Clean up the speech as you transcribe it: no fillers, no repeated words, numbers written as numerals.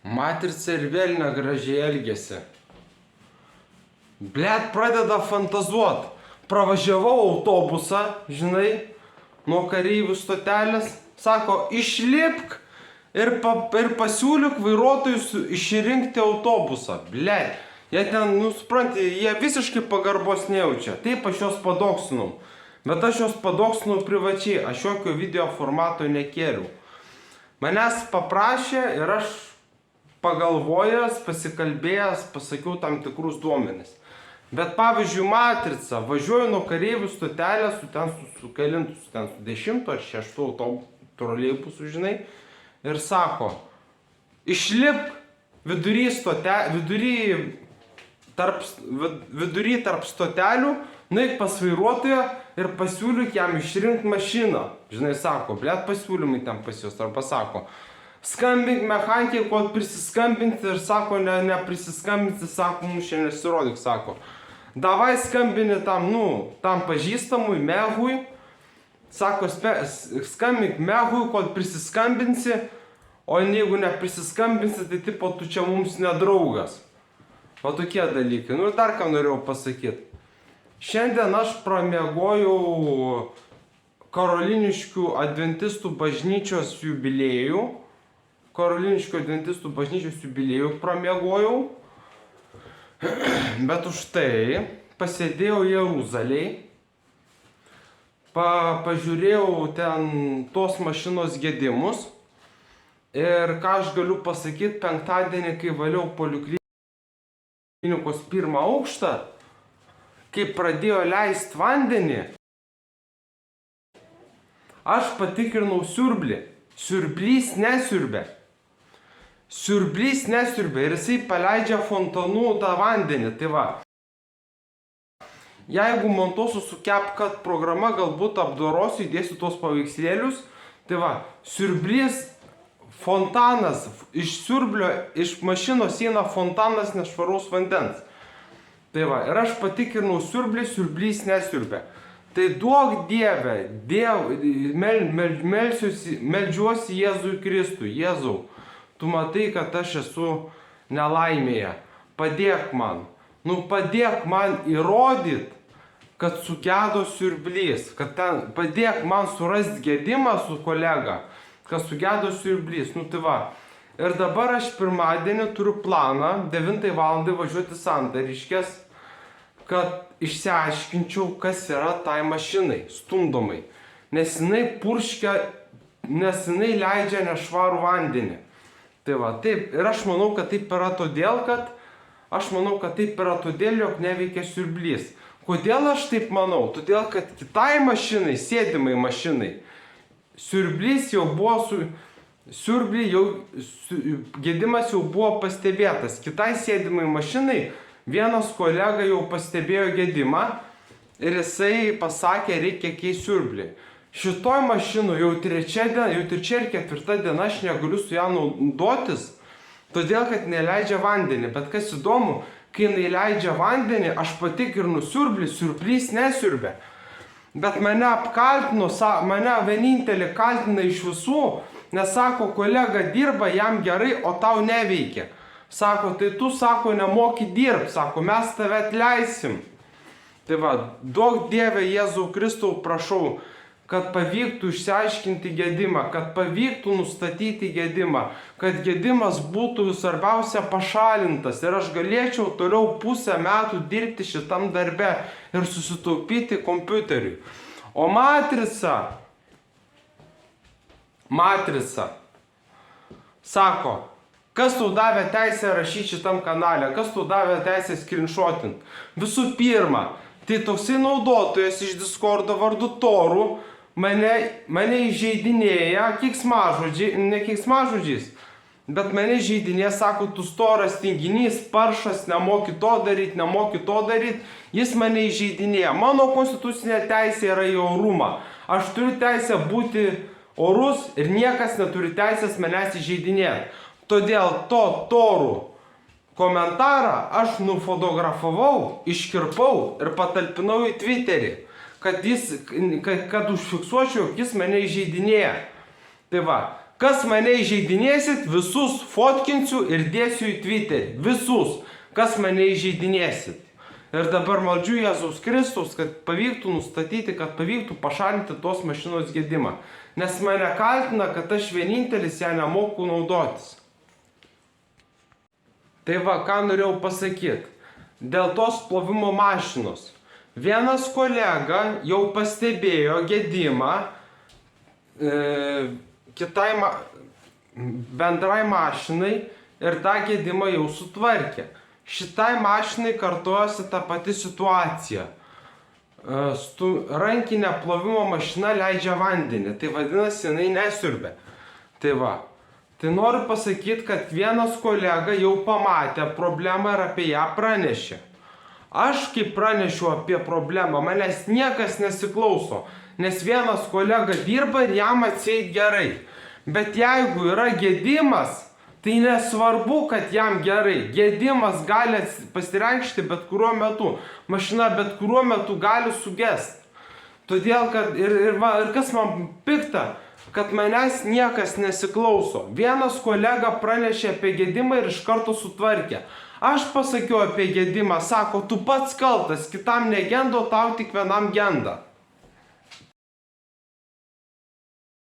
Matrica ir vėl negražiai elgėsi. Blet, pradeda fantazuot. Pravažiavau autobusą, žinai, nuo kareivių stotelės. Sako, išlipk ir pasiūlyk vairuotojus išrinkti autobusą. Blet, jie ten, supranti, jie visiškai pagarbos nejaučia. Taip aš juos padoksinau. Bet aš juos padoksinau privačiai. Aš jokio video formato nekėliau. Manęs paprašė ir aš pagalvojęs, pasikalbėjęs, pasakiau tam tikrus duomenis. Bet pavyzdžiui, Matrica, važiuoju nuo kareivių stotelės su kelintu, su 10 ar 6 troleibusu, žinai, ir sako, išlipk vidury tarp stotelių, nueik pas vairuotoją ir pasiūlyk jam išrinkti mašiną. Žinai, sako, blet, pasiūlymai ten pas juos, arba sako, skambink mechanikai, kol prisiskambinti, ir sako, neprisiskambinti, sako, mums šiandien nesirodyk, sako. Davai skambini tam pažįstamui, Mehui, sako, skambink Mehui, kol prisiskambinsi, o jeigu neprisiskambinsi, tai tipo, tu čia mums nedraugas. O tokie dalykai. Ir dar ką norėjau pasakyti. Šiandien aš pramiegojau Karoliniškių adventistų bažnyčios jubiliejų. Karoliniškių adventistų bažnyčios jubiliejų pramiegojau. Bet už tai pasėdėjau Jeruzalėj. Pažiūrėjau ten tos mašinos gedimus. Ir ką aš galiu pasakyti, penktadienį, kai valiau poliklinikos pirmą aukštą, kai pradėjo leisti vandenį, aš patikrinau siurblį. Siurblys nesiurbė. Siurblys nesiurbė ir jisai paleidžia fontanų tą vandenį. Tai va, jeigu montuosiu su CapCut programa, galbūt apdorosiu, įdėsiu tos paveikslėlius. Tai va, siurblys, fontanas, iš siurblio, iš mašinos eina fontanas nešvaraus vandens. Tai va, ir aš patikrinau siurblį, siurblys nesiurbė. Tai duok Dieve, meldžiuosi Jėzui Kristui, Jėzau, tu matai, kad aš esu nelaimėje, padėk man. Padėk man įrodyti, kad sugedo siurblys, padėk man surasti gedimą su kolega, kad sugedo siurblys. Tai va. Ir dabar aš pirmadienį turiu planą 9 valandai važiuoti Santariškes, kad išsiaiškinčiau, kas yra tai mašinai, stumdomai. Nes jinai purškia, nes jinai leidžia nešvarų vandenį. Tai va, taip. Ir aš manau, kad taip yra todėl, jog neveikia siurblys. Kodėl aš taip manau? Todėl, kad kitai mašinai, sėdimai mašinai, siurblys jau buvo gedimas jau buvo pastebėtas. Kitai sėdimai mašinai vienas kolega jau pastebėjo gedimą ir jisai pasakė, reikia keisti siurblį. Šitoj mašinų jau 3 ir 4 diena aš negaliu su ją naudotis, todėl kad neleidžia vandenį. Bet kas įdomu, kai jinai leidžia vandenį, aš patikrinu siurblį, siurblys nesiurbė. Bet mane apkaltino, mane vienintelį kaltina iš visų, nes sako, kolega dirba, jam gerai, o tau neveikia. Sako, tai tu, sako, nemoki dirbti, sako, mes tave atleisim. Tai va, duok Dieve Jėzau Kristau, prašau, kad pavyktų išsiaiškinti gedimą, kad pavyktų nustatyti gedimą, kad gedimas būtų svarbiausia pašalintas ir aš galėčiau toliau pusę metų dirbti šitam darbe ir susitaupyti kompiuteriui. O Matrica sako, kas tau davė teisę rašyti šitam kanale, kas tau davė teisę screenshotint. Visų pirma, tai toksai naudotojas iš Discordo vardu Toru mane įžeidinėja ne keiksmažodžiais, bet mane įžeidinėja, sako, tu storas tinginys, paršas, nemoki to daryti, jis mane įžeidinėja. Mano konstitucinė teisė yra į orumą. Aš turiu teisę būti orus ir niekas neturi teisės manęs įžeidinėti. Todėl Torų komentarą aš nufotografavau, iškirpau ir patalpinau į Twitterį, kad užfiksuočiau, jog jis mane įžeidinėja. Tai va, Kas mane įžeidinėsit, visus fotkinsiu ir dėsiu į Twitterį. Visus, kas mane įžeidinėsit. Ir dabar meldžiu Jėzaus Kristaus, kad pavyktų nustatyti, kad pavyktų pašalinti tos mašinos gedimą. Nes mane kaltina, kad aš vienintelis ją nemoku naudotis. Tai va, ką norėjau pasakyti. Dėl tos plovimo mašinos. Vienas kolega jau pastebėjo gedimą bendrai mašinai ir tą gedimą jau sutvarkė. Šitai mašinai kartojasi ta pati situacija. Rankinė plovimo mašina leidžia vandenį, tai vadinasi, jinai nesiurbia. Tai va. Tai noriu pasakyti, kad vienas kolega jau pamatė problemą ir apie ją pranešė. Aš kaip pranešiu apie problemą, manęs niekas nesiklauso, nes vienas kolega dirba ir jam atseit gerai. Bet jeigu yra gedimas, tai nesvarbu, kad jam gerai. Gedimas gali pasireikšti bet kuriuo metu. Mašina bet kuriuo metu gali sugesti. Todėl, kad ir kas man pikta, kad manęs niekas nesiklauso. Vienas kolega pranešė apie gedimą ir iš karto sutvarkė. Aš pasakiau apie gedimą, sako, tu pats kaltas, kitam negendo, tau tik vienam genda.